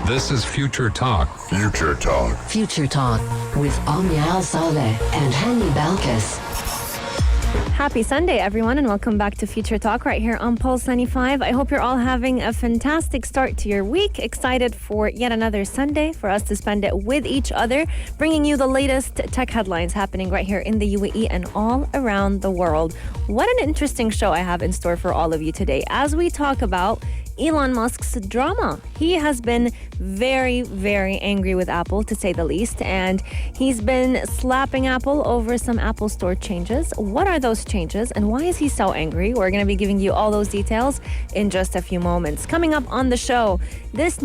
This is Future Talk. Future Talk. Future Talk with Omnia Saleh and Hani Balkis. Happy Sunday, everyone, and welcome back to Future Talk right here on Pulse 95. I hope you're all having a fantastic start to your week. Excited for yet another Sunday for us to spend it with each other, bringing you the latest tech headlines happening right here in the UAE and all around the world. What an interesting show I have in store for all of you today as we talk about Elon Musk's drama. He has been very, very angry with Apple, to say the least, and he's been slapping Apple over some Apple Store changes. What are those changes, and why is he so angry? We're going to be giving you all those details in just a few moments. Coming up on the show, this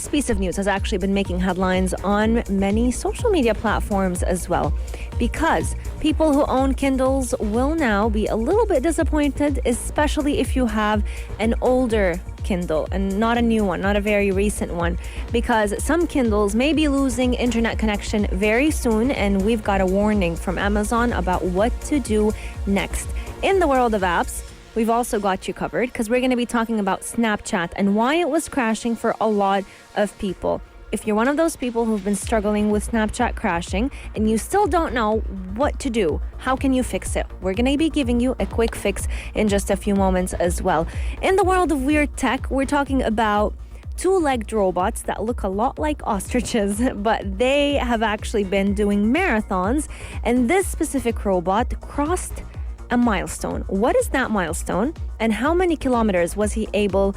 piece of news has actually been making headlines on many social media platforms as well, because people who own Kindles will now be a little bit disappointed, especially if you have an older Kindle and not a new one, not a very recent one, because some Kindles may be losing internet connection very soon, and we've got a warning from Amazon about what to do next. In the world of apps, we've also got you covered because we're going to be talking about Snapchat and why it was crashing for a lot of people. If you're one of those people who've been struggling with Snapchat crashing and you still don't know what to do, how can you fix it? We're going to be giving you a quick fix in just a few moments as well. In the world of weird tech, we're talking about two-legged robots that look a lot like ostriches, but they have actually been doing marathons, and this specific robot crossed a milestone. What is that milestone, and how many kilometers was it able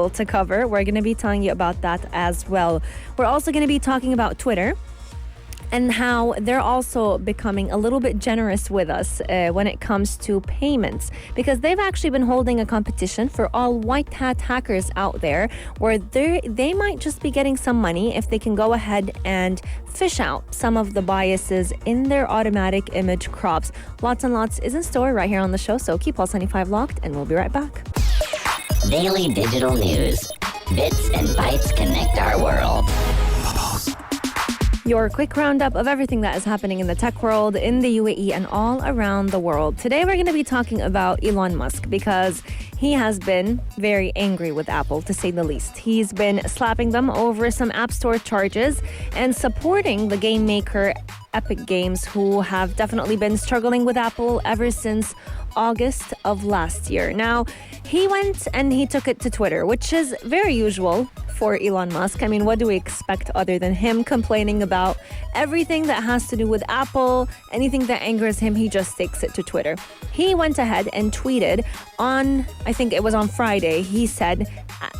to cover? We're going to be telling you about that as well. We're also going to be talking about Twitter and how they're also becoming a little bit generous with us when it comes to payments, because they've actually been holding a competition for all white hat hackers out there where they might just be getting some money if they can go ahead and fish out some of the biases in their automatic image crops. Lots and lots is in store right here on the show, so keep Pulse 95 locked and we'll be right back. Daily digital news. Bits and bytes connect our world. Your quick roundup of everything that is happening in the tech world, in the UAE, and all around the world. Today, we're going to be talking about Elon Musk because he has been very angry with Apple, to say the least. He's been slapping them over some App Store charges and supporting the game maker Epic Games, who have definitely been struggling with Apple ever since August of last year. Now, he went and he took it to Twitter, which is very usual for Elon Musk. I mean, what do we expect other than him complaining about everything that has to do with Apple? Anything that angers him, he just takes it to Twitter. He went ahead and tweeted on, I think it was on Friday, he said,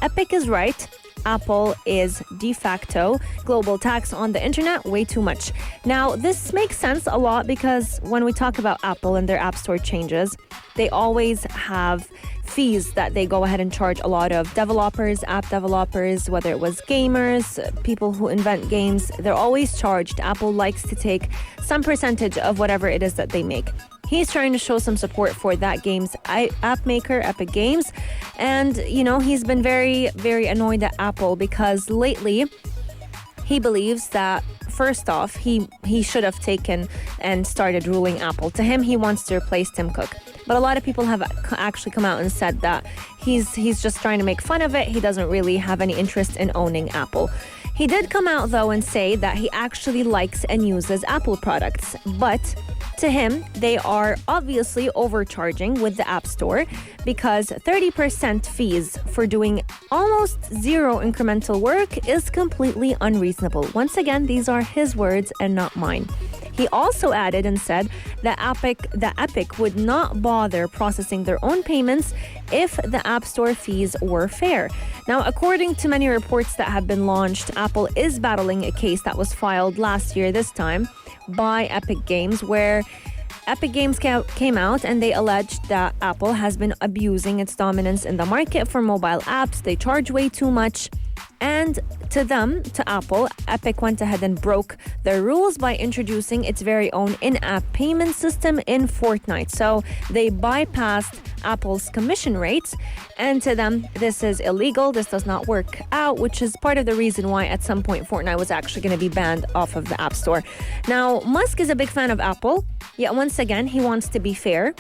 Epic is right. Apple is de facto global tax on the internet, way too much. Now, this makes sense a lot because when we talk about Apple and their App Store changes, they always have fees that they go ahead and charge a lot of developers, app developers, whether it was gamers, people who invent games, they're always charged. Apple likes to take some percentage of whatever it is that they make. He's trying to show some support for that game's app maker, Epic Games. And, you know, he's been very, very annoyed at Apple because lately he believes that, first off, he should have taken and started ruling Apple. To him, he wants to replace Tim Cook. But a lot of people have actually come out and said that he's just trying to make fun of it. He doesn't really have any interest in owning Apple. He did come out, though, and say that he actually likes and uses Apple products. But to him, they are obviously overcharging with the App Store because 30% fees for doing almost zero incremental work is completely unreasonable. Once again, these are his words and not mine. He also added and said that Epic would not bother processing their own payments if the App Store fees were fair. Now, according to many reports that have been launched, Apple is battling a case that was filed last year, this time by Epic Games, where Epic Games came out and they alleged that Apple has been abusing its dominance in the market for mobile apps. They charge way too much. And to Apple, Epic went ahead and broke their rules by introducing its very own in-app payment system in Fortnite. So they bypassed Apple's commission rates, and to them, this is illegal. This does not work out, which is part of the reason why at some point Fortnite was actually going to be banned off of the App Store. Now, Musk is a big fan of Apple, yet once again, he wants to be fair.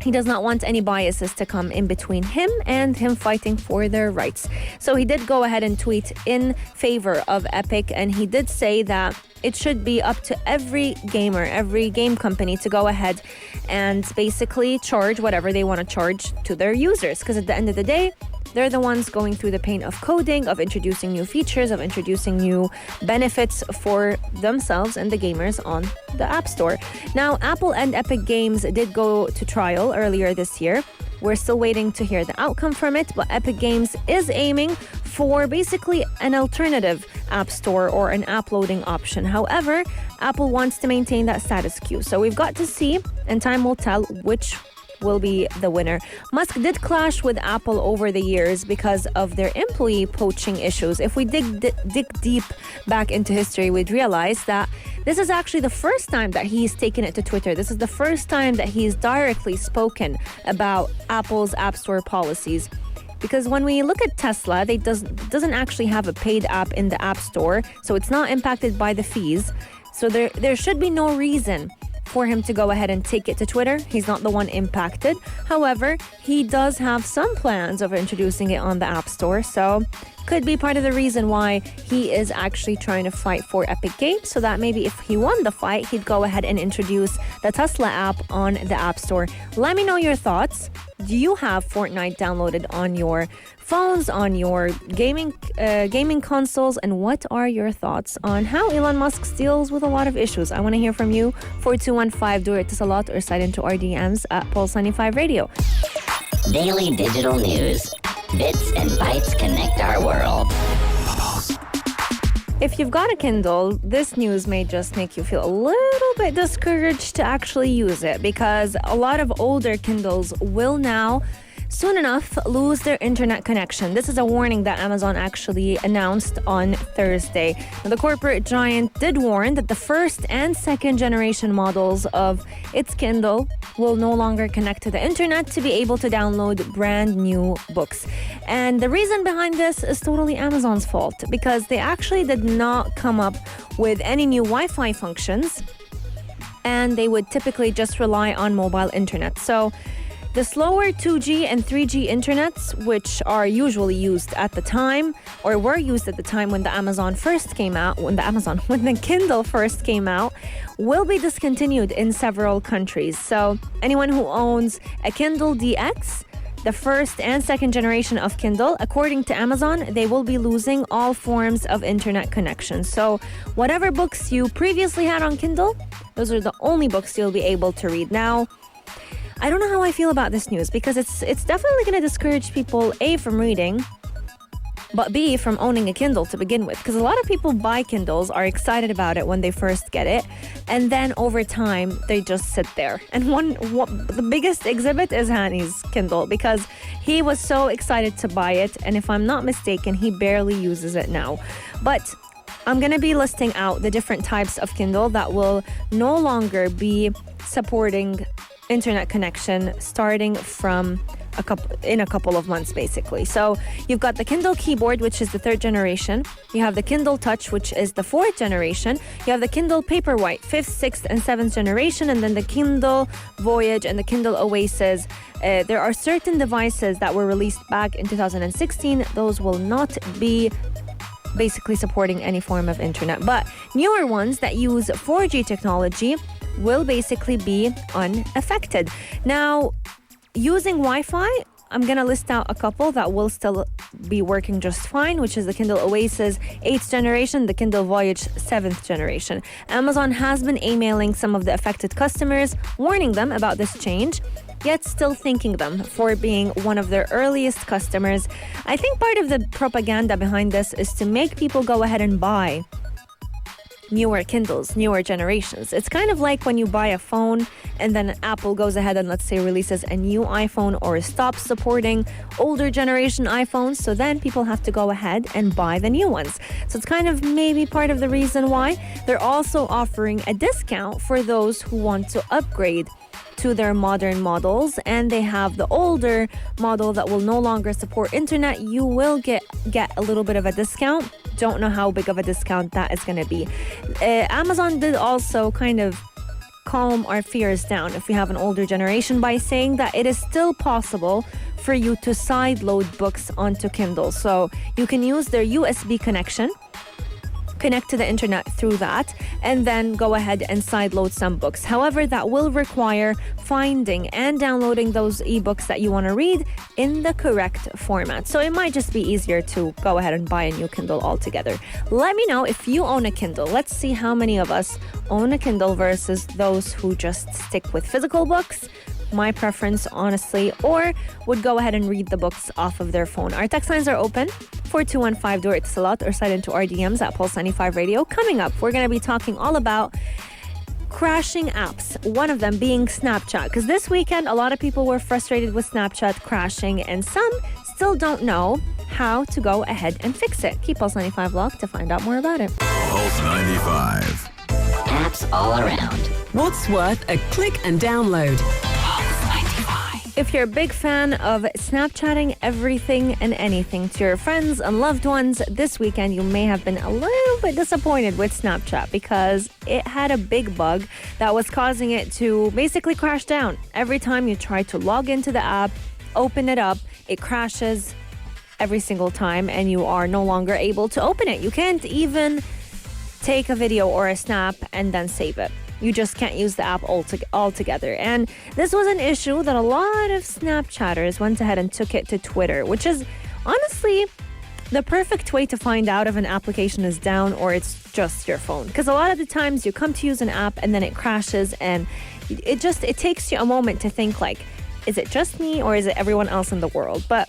He does not want any biases to come in between him and him fighting for their rights. So he did go ahead and tweet in favor of Epic, and he did say that it should be up to every gamer, every game company to go ahead and basically charge whatever they want to charge to their users. Because at the end of the day, they're the ones going through the pain of coding, of introducing new features, of introducing new benefits for themselves and the gamers on the App Store. Now, Apple and Epic Games did go to trial earlier this year. We're still waiting to hear the outcome from it, but Epic Games is aiming for basically an alternative app store or an app loading option. However, Apple wants to maintain that status quo. So we've got to see, and time will tell which will be the winner. Musk did clash with Apple over the years because of their employee poaching issues. If we dig deep back into history, we'd realize that this is actually the first time that he's taken it to Twitter. This is the first time that he's directly spoken about Apple's App Store policies. Because when we look at Tesla, they doesn't actually have a paid app in the App Store, so it's not impacted by the fees. So there should be no reason for him to go ahead and take it to Twitter. He's not the one impacted. However, he does have some plans of introducing it on the App Store, so could be part of the reason why he is actually trying to fight for Epic Games, so that maybe if he won the fight, he'd go ahead and introduce the Tesla app on the App Store. Let me know your thoughts. Do you have Fortnite downloaded on your phones, on your gaming consoles, and what are your thoughts on how Elon Musk deals with a lot of issues? I want to hear from you. 4215, do it to Salat or slide into our DMs at Pulse 95 Radio. Daily digital news. Bits and bytes connect our world. If you've got a Kindle, this news may just make you feel a little bit discouraged to actually use it, because a lot of older Kindles will now soon enough lose their internet connection. This is a warning that Amazon actually announced on Thursday. Now, the corporate giant did warn that the first and second generation models of its Kindle will no longer connect to the internet to be able to download brand new books. And the reason behind this is totally Amazon's fault, because they actually did not come up with any new Wi-Fi functions, and they would typically just rely on mobile internet. So the slower 2G and 3G internets, which are usually used at the time, or were used at the time when the Kindle first came out, will be discontinued in several countries. So anyone who owns a Kindle DX, the first and second generation of Kindle, according to Amazon, they will be losing all forms of internet connection. So whatever books you previously had on Kindle, those are the only books you'll be able to read. Now, I don't know how I feel about this news, because it's definitely going to discourage people, A, from reading, but B, from owning a Kindle to begin with. Because a lot of people buy Kindles, are excited about it when they first get it, and then over time, they just sit there. And the biggest exhibit is Hani's Kindle, because he was so excited to buy it, and if I'm not mistaken, he barely uses it now. But I'm going to be listing out the different types of Kindle that will no longer be supporting internet connection starting from a couple of months, basically. So you've got the Kindle Keyboard, which is the third generation. You have the Kindle Touch, which is the fourth generation. You have the Kindle Paperwhite, fifth, sixth, and seventh generation, and then the Kindle Voyage and the Kindle Oasis. There are certain devices that were released back in 2016. Those will not be basically supporting any form of internet, but newer ones that use 4G technology will basically be unaffected. Now, using Wi-Fi, I'm going to list out a couple that will still be working just fine, which is the Kindle Oasis 8th generation, the Kindle Voyage 7th generation. Amazon has been emailing some of the affected customers, warning them about this change, yet still thanking them for being one of their earliest customers. I think part of the propaganda behind this is to make people go ahead and buy newer Kindles, newer generations. It's kind of like when you buy a phone and then Apple goes ahead and, let's say, releases a new iPhone or stops supporting older generation iPhones. So then people have to go ahead and buy the new ones. So it's kind of maybe part of the reason why they're also offering a discount for those who want to upgrade to their modern models, and they have the older model that will no longer support internet. You will get a little bit of a discount. Don't know how big of a discount that is going to be. Amazon did also kind of calm our fears down if we have an older generation by saying that it is still possible for you to sideload books onto Kindle. So you can use their USB connection, connect to the internet through that, and then go ahead and sideload some books. However, that will require finding and downloading those ebooks that you want to read in the correct format. So it might just be easier to go ahead and buy a new Kindle altogether. Let me know if you own a Kindle. Let's see how many of us own a Kindle versus those who just stick with physical books. My preference, honestly, or would go ahead and read the books off of their phone. Our text lines are open. 4215 Dur Itisalat or slide into our DMs at Pulse 95 Radio. Coming up, we're going to be talking all about crashing apps, one of them being Snapchat. Because this weekend, a lot of people were frustrated with Snapchat crashing, and some still don't know how to go ahead and fix it. Keep Pulse 95 locked to find out more about it. Pulse 95. Apps all around. What's worth a click and download? If you're a big fan of Snapchatting everything and anything to your friends and loved ones, this weekend you may have been a little bit disappointed with Snapchat because it had a big bug that was causing it to basically crash down. Every time you try to log into the app, open it up, it crashes every single time and you are no longer able to open it. You can't even take a video or a snap and then save it. You just can't use the app altogether. And this was an issue that a lot of Snapchatters went ahead and took it to Twitter, which is honestly the perfect way to find out if an application is down or it's just your phone. Because a lot of the times you come to use an app and then it crashes and it takes you a moment to think like, is it just me or is it everyone else in the world? But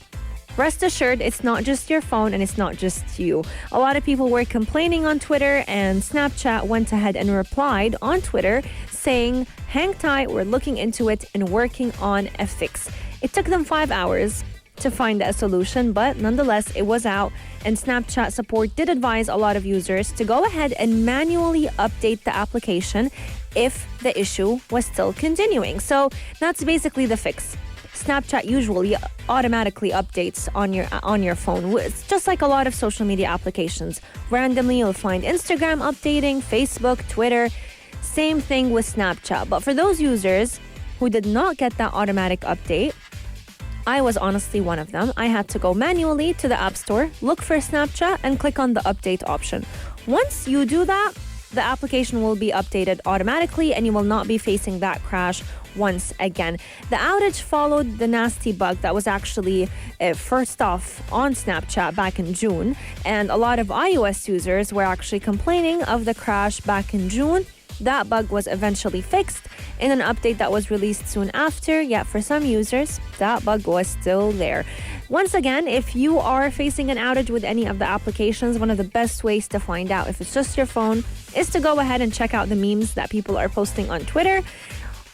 rest assured, it's not just your phone and it's not just you. A lot of people were complaining on Twitter, and Snapchat went ahead and replied on Twitter saying, hang tight, we're looking into it and working on a fix. It took them 5 hours to find a solution, but nonetheless, it was out, and Snapchat support did advise a lot of users to go ahead and manually update the application if the issue was still continuing. So that's basically the fix. Snapchat usually automatically updates on your phone. It's just like a lot of social media applications. Randomly, you'll find Instagram updating, Facebook, Twitter. Same thing with Snapchat. But for those users who did not get that automatic update, I was honestly one of them. I had to go manually to the App Store, look for Snapchat, and click on the update option. Once you do that, the application will be updated automatically and you will not be facing that crash once again. The outage followed the nasty bug that was actually first off on Snapchat back in June, and a lot of iOS users were actually complaining of the crash back in June. That bug was eventually fixed in an update that was released soon after, yet for some users, that bug was still there. Once again, if you are facing an outage with any of the applications, one of the best ways to find out if it's just your phone is to go ahead and check out the memes that people are posting on Twitter.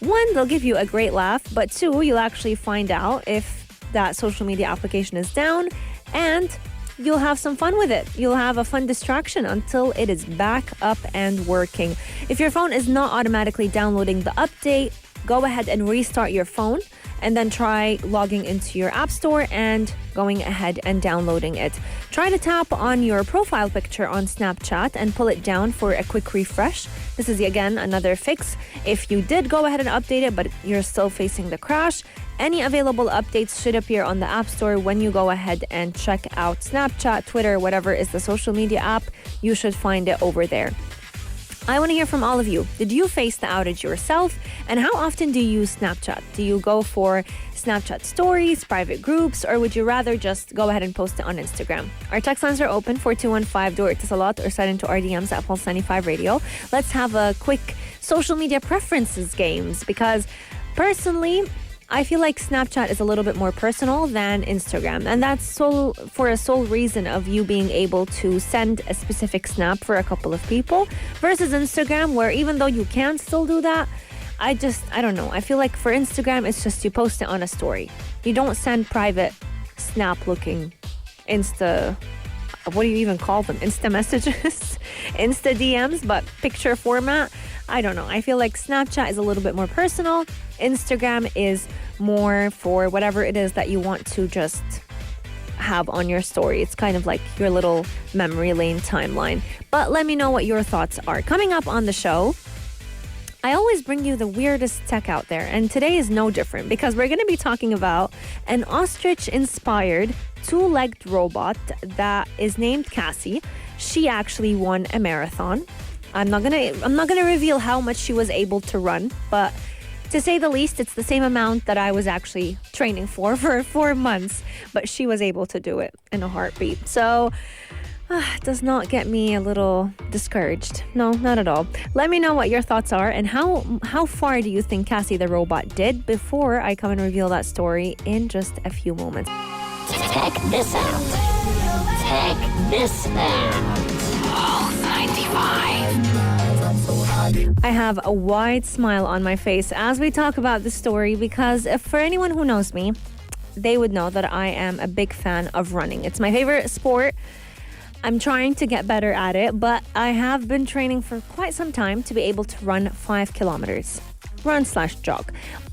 One, they'll give you a great laugh, but two, you'll actually find out if that social media application is down, and you'll have some fun with it. You'll have a fun distraction until it is back up and working. If your phone is not automatically downloading the update, go ahead and restart your phone and then try logging into your app store and going ahead and downloading it. Try to tap on your profile picture on Snapchat and pull it down for a quick refresh. This is again another fix. If you did go ahead and update it, but you're still facing the crash, any available updates should appear on the App Store when you go ahead and check out Snapchat, Twitter, whatever is the social media app, you should find it over there. I want to hear from all of you. Did you face the outage yourself? And how often do you use Snapchat? Do you go for Snapchat stories, private groups, or would you rather just go ahead and post it on Instagram? Our text lines are open, 4215 Dur Itisalat, or slide into our DMs at Pulse 95 Radio. Let's have a quick social media preferences games, because personally, I feel like Snapchat is a little bit more personal than Instagram, and that's for a sole reason of you being able to send a specific snap for a couple of people versus Instagram, where even though you can still do that, I don't know. I feel like for Instagram, it's just you post it on a story. You don't send private snap looking what do you even call them? Insta messages, Insta DMs, but picture format. I don't know. I feel like Snapchat is a little bit more personal. Instagram is more for whatever it is that you want to just have on your story. It's kind of like your little memory lane timeline. But let me know what your thoughts are. Coming up on the show, I always bring you the weirdest tech out there, and today is no different because we're going to be talking about an ostrich-inspired two-legged robot that is named Cassie. She actually won a marathon. I'm not gonna reveal how much she was able to run, but to say the least, it's the same amount that I was actually training for 4 months, but she was able to do it in a heartbeat. So it does not get me a little discouraged. No, not at all. Let me know what your thoughts are and how far do you think Cassie the robot did before I come and reveal that story in just a few moments. Check this out. Check this out. Pulse 95. I have a wide smile on my face as we talk about this story because for anyone who knows me, they would know that I am a big fan of running. It's my favorite sport. I'm trying to get better at it, but I have been training for quite some time to be able to run 5 kilometers. Run/jog.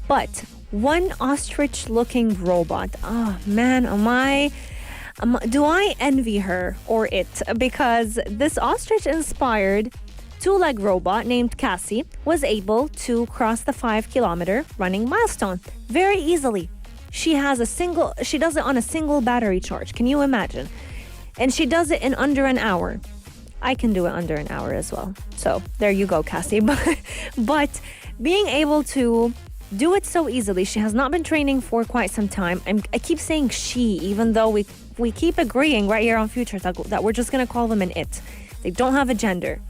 But one ostrich-looking robot, oh man, do I envy her or it? Because this ostrich-inspired two-leg robot named Cassie was able to cross the 5-kilometer running milestone very easily. She does it on a single battery charge. Can you imagine? And she does it in under an hour. I can do it under an hour as well. So there you go, Cassie. But being able to do it so easily, she has not been training for quite some time. I keep saying she, even though we keep agreeing right here on Future that we're just going to call them an it. They don't have a gender.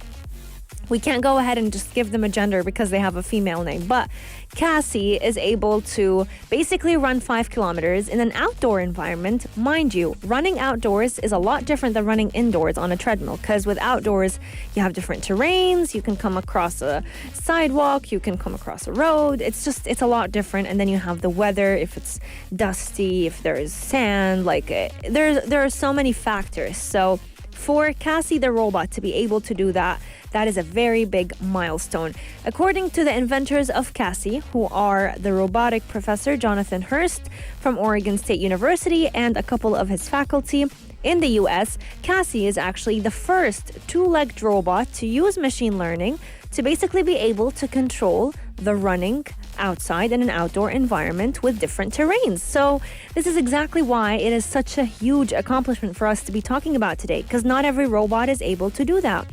We can't go ahead and just give them a gender because they have a female name. But Cassie is able to basically run 5 kilometers in an outdoor environment. Mind you, running outdoors is a lot different than running indoors on a treadmill because with outdoors, you have different terrains. You can come across a sidewalk. You can come across a road. It's a lot different. And then you have the weather, if it's dusty, if there is sand. There are so many factors. So for Cassie the robot to be able to do that is a very big milestone. According to the inventors of Cassie, who are the robotic professor Jonathan Hurst from Oregon State University and a couple of his faculty in the US, Cassie is actually the first two-legged robot to use machine learning to basically be able to control the running outside in an outdoor environment with different terrains. So this is exactly why it is such a huge accomplishment for us to be talking about today, because not every robot is able to do that.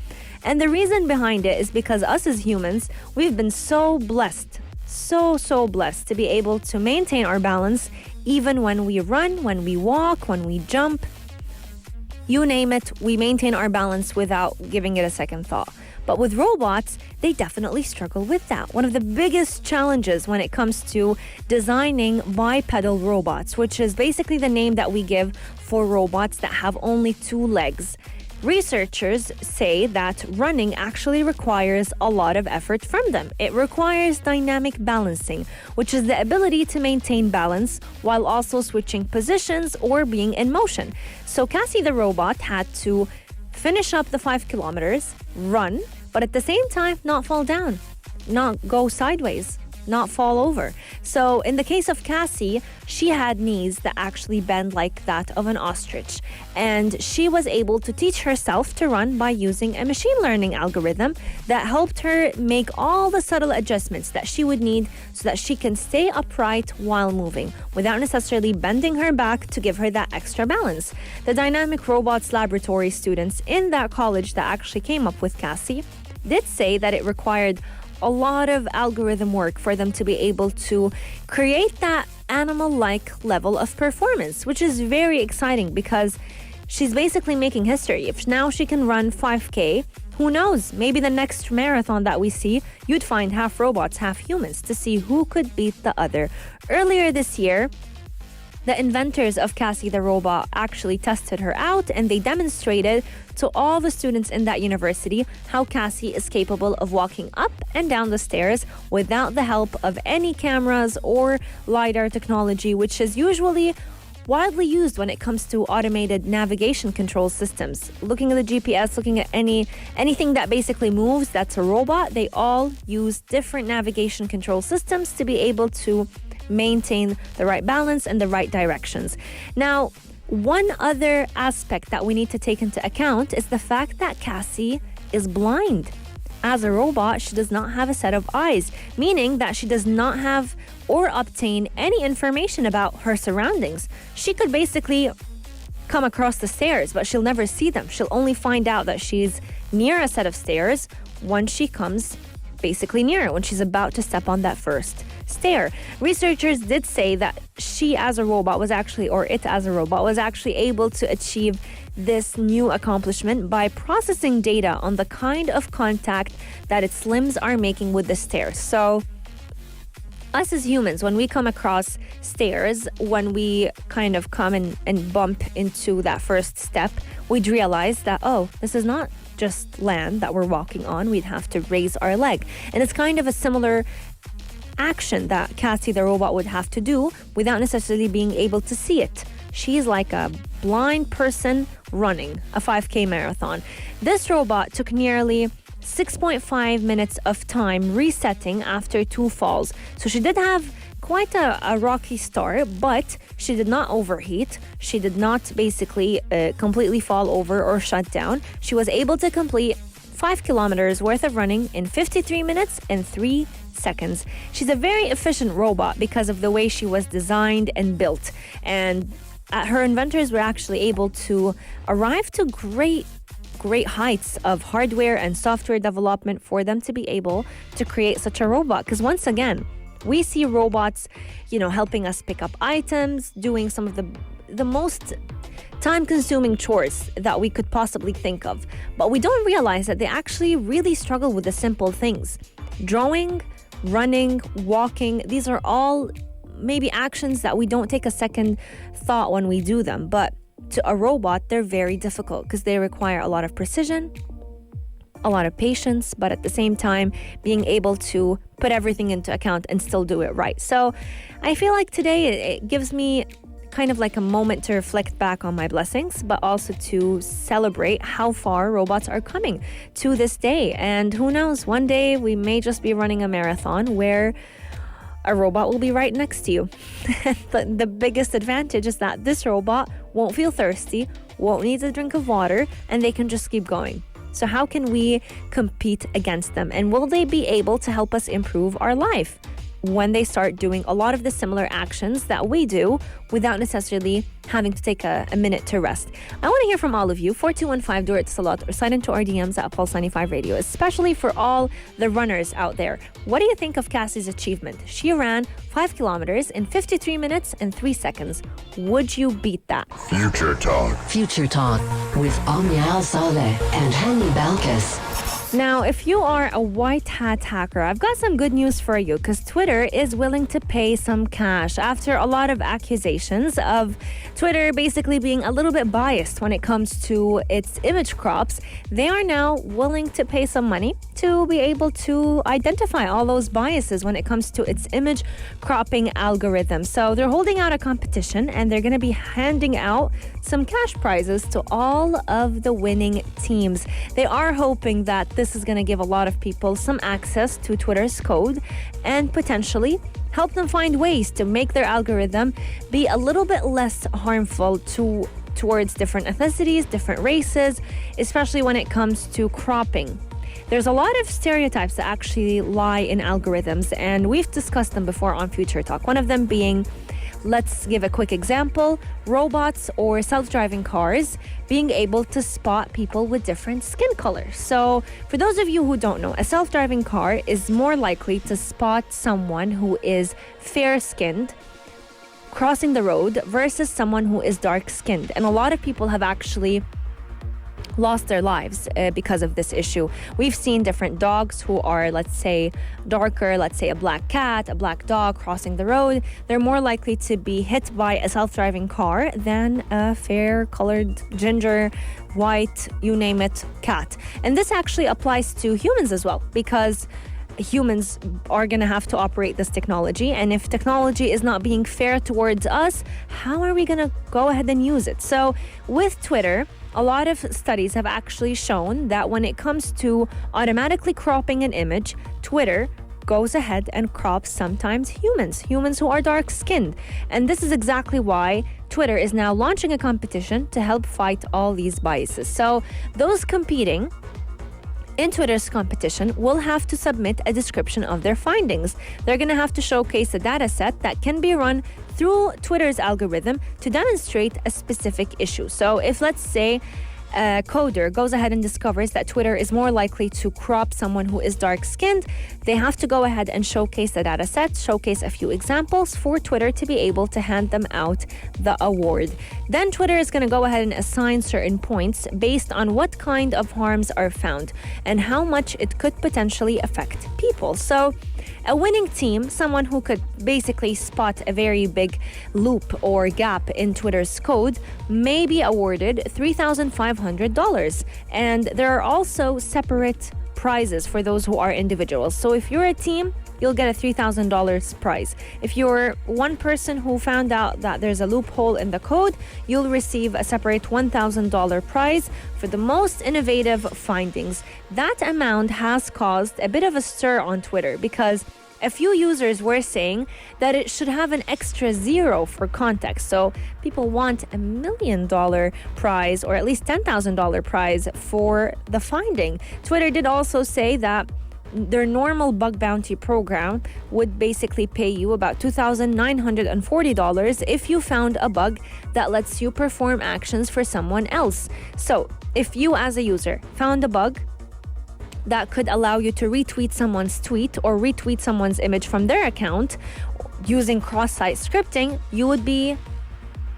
And the reason behind it is because us as humans, we've been so blessed, so blessed to be able to maintain our balance even when we run, when we walk, when we jump. You name it, we maintain our balance without giving it a second thought. But with robots, they definitely struggle with that. One of the biggest challenges when it comes to designing bipedal robots, which is basically the name that we give for robots that have only 2 legs. Researchers say that running actually requires a lot of effort from them. It requires dynamic balancing, which is the ability to maintain balance while also switching positions or being in motion. So Cassie the robot had to finish up the 5 kilometers, run, but at the same time not fall down, not go sideways, not fall over. So in the case of Cassie, she had knees that actually bend like that of an ostrich. And she was able to teach herself to run by using a machine learning algorithm that helped her make all the subtle adjustments that she would need so that she can stay upright while moving without necessarily bending her back to give her that extra balance. The Dynamic Robots Laboratory students in that college that actually came up with Cassie did say that it required a lot of algorithm work for them to be able to create that animal-like level of performance, which is very exciting because she's basically making history. If now she can run 5K, who knows? Maybe the next marathon that we see, you'd find half robots, half humans to see who could beat the other. Earlier this year, the inventors of Cassie the robot actually tested her out and they demonstrated to all the students in that university how Cassie is capable of walking up and down the stairs without the help of any cameras or LiDAR technology, which is usually widely used when it comes to automated navigation control systems. Looking at the GPS, looking at anything that basically moves, that's a robot. They all use different navigation control systems to be able to maintain the right balance and the right directions. Now, one other aspect that we need to take into account is the fact that Cassie is blind. as a robot, she does not have a set of eyes, meaning that she does not have or obtain any information about her surroundings. She could basically come across the stairs, but she'll never see them. She'll only find out that she's near a set of stairs when she comes basically near it, when she's about to step on that first stair. Researchers did say that she as a robot was actually, or it as a robot was actually able to achieve this new accomplishment by processing data on the kind of contact that its limbs are making with the stairs. So us as humans, when we come across stairs, when we kind of come and bump into that first step, we'd realize that, oh, this is not just land that we're walking on. We'd have to raise our leg. And it's kind of a similar action that Cassie the robot would have to do without necessarily being able to see it. She's like a blind person running a 5K marathon. This robot took nearly 6.5 minutes of time resetting after 2 falls. So she did have quite a rocky start, but she did not overheat. She did not basically completely fall over or shut down. She was able to complete 5 kilometers worth of running in 53 minutes and 3 seconds. She's a very efficient robot because of the way she was designed and built. And her inventors were actually able to arrive to great heights of hardware and software development for them to be able to create such a robot. Because once again, we see robots, helping us pick up items, doing some of the most time-consuming chores that we could possibly think of. But we don't realize that they actually really struggle with the simple things. Drawing, running, walking, these are all maybe actions that we don't take a second thought when we do them. But to a robot, they're very difficult because they require a lot of precision, a lot of patience, but at the same time, being able to put everything into account and still do it right. So I feel like today it gives me kind of like a moment to reflect back on my blessings, but also to celebrate how far robots are coming to this day. And who knows, one day we may just be running a marathon where a robot will be right next to you. The biggest advantage is that this robot won't feel thirsty, won't need a drink of water, and they can just keep going. So how can we compete against them? And will they be able to help us improve our life when they start doing a lot of the similar actions that we do without necessarily having to take a minute to rest? I want to hear from all of you. 4215 do it Salat or sign into our DMs at Pulse 95 Radio, especially for all the runners out there. What do you think of Cassie's achievement? She ran 5 kilometers in 53 minutes and 3 seconds. Would you beat that? Future Talk. Future Talk with Omnia Al Saleh and Hani Balkis. Now, if you are a white hat hacker, I've got some good news for you because Twitter is willing to pay some cash after a lot of accusations of Twitter basically being a little bit biased when it comes to its image crops. They are now willing to pay some money to be able to identify all those biases when it comes to its image cropping algorithm. So they're holding out a competition and they're going to be handing out some cash prizes to all of the winning teams. They are hoping that this is going to give a lot of people some access to Twitter's code and potentially help them find ways to make their algorithm be a little bit less harmful towards different ethnicities, different races, especially when it comes to cropping. There's a lot of stereotypes that actually lie in algorithms, and we've discussed them before on Future Talk. One of them being, let's give a quick example, robots or self-driving cars being able to spot people with different skin colors. So for those of you who don't know, a self-driving car is more likely to spot someone who is fair-skinned crossing the road versus someone who is dark-skinned. And a lot of people have actually lost their lives because of this issue. We've seen different dogs who are, let's say, darker, let's say a black cat, a black dog crossing the road. They're more likely to be hit by a self-driving car than a fair-colored, ginger, white, you name it, cat. And this actually applies to humans as well, because humans are going to have to operate this technology, and if technology is not being fair towards us, how are we going to go ahead and use it? So with Twitter, a lot of studies have actually shown that when it comes to automatically cropping an image, Twitter goes ahead and crops sometimes humans who are dark-skinned. And this is exactly why Twitter is now launching a competition to help fight all these biases. So those competing in Twitter's competition will have to submit a description of their findings. They're going to have to showcase a data set that can be run through Twitter's algorithm to demonstrate a specific issue. So if, let's say, a coder goes ahead and discovers that Twitter is more likely to crop someone who is dark-skinned, they have to go ahead and showcase the data set, showcase a few examples for Twitter to be able to hand them out the award. Then Twitter is going to go ahead and assign certain points based on what kind of harms are found and how much it could potentially affect people. So a winning team, someone who could basically spot a very big loop or gap in Twitter's code, may be awarded $3,500. And there are also separate prizes for those who are individuals. So if you're a team, you'll get a $3,000 prize. If you're one person who found out that there's a loophole in the code, you'll receive a separate $1,000 prize for the most innovative findings. That amount has caused a bit of a stir on Twitter because a few users were saying that it should have an extra zero for context. So people want $1 million prize or at least $10,000 prize for the finding. Twitter did also say that their normal bug bounty program would basically pay you about $2,940 if you found a bug that lets you perform actions for someone else. So if you as a user found a bug that could allow you to retweet someone's tweet or retweet someone's image from their account using cross-site scripting, you would be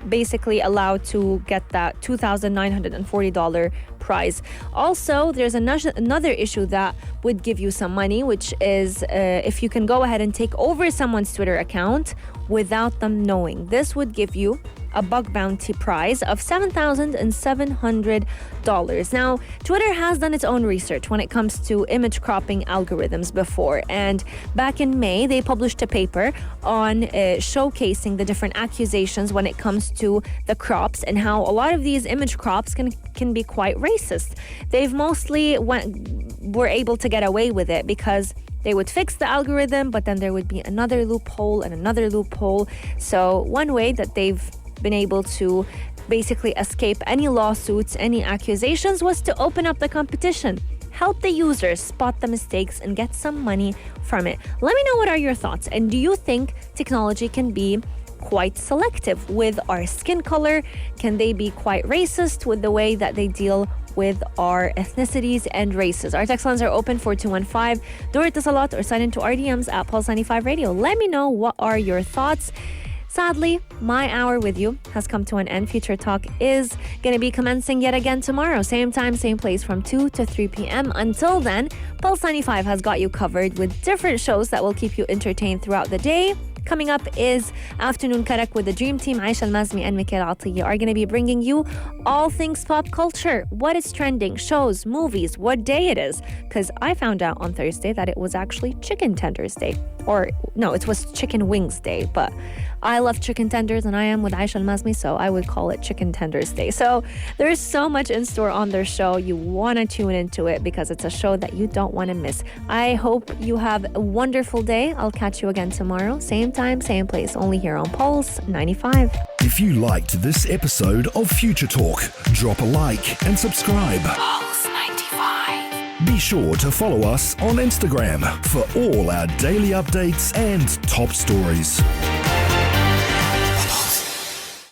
basically allowed to get that $2,940 prize. Also, there's another issue that would give you some money, which is if you can go ahead and take over someone's Twitter account without them knowing. This would give you a bug bounty prize of $7,700. Now, Twitter has done its own research when it comes to image cropping algorithms before, and back in May, they published a paper on showcasing the different accusations when it comes to the crops and how a lot of these image crops can be quite racist. They've mostly were able to get away with it because they would fix the algorithm, but then there would be another loophole and another loophole. So one way that they've been able to basically escape any lawsuits, any accusations, was to open up the competition, help the users spot the mistakes and get some money from it. Let me know what are your thoughts, and do you think technology can be quite selective with our skin color? Can they be quite racist with the way that they deal with our ethnicities and races? Our text lines are open for 215. Durit us a lot or sign into our DMs at Pulse 95 Radio. Let me know what are your thoughts. Sadly, my hour with you has come to an end. Future Talk is going to be commencing yet again tomorrow. Same time, same place from 2 to 3 p.m. Until then, Pulse 95 has got you covered with different shows that will keep you entertained throughout the day. Coming up is Afternoon Karak with the Dream Team. Aisha Al-Mazmi and Mikhail Atiyah are going to be bringing you all things pop culture. What is trending, shows, movies, what day it is. Because I found out on Thursday that it was actually Chicken Tenders Day. Or, no, it was Chicken Wings Day. But I love chicken tenders and I am with Aisha Al-Mazmi, so I would call it Chicken Tenders Day. So there's so much in store on their show. You want to tune into it because it's a show that you don't want to miss. I hope you have a wonderful day. I'll catch you again tomorrow. Same time, same place, only here on Pulse 95. If you liked this episode of Future Talk, drop a like and subscribe. Pulse 95. Be sure to follow us on Instagram for all our daily updates and top stories.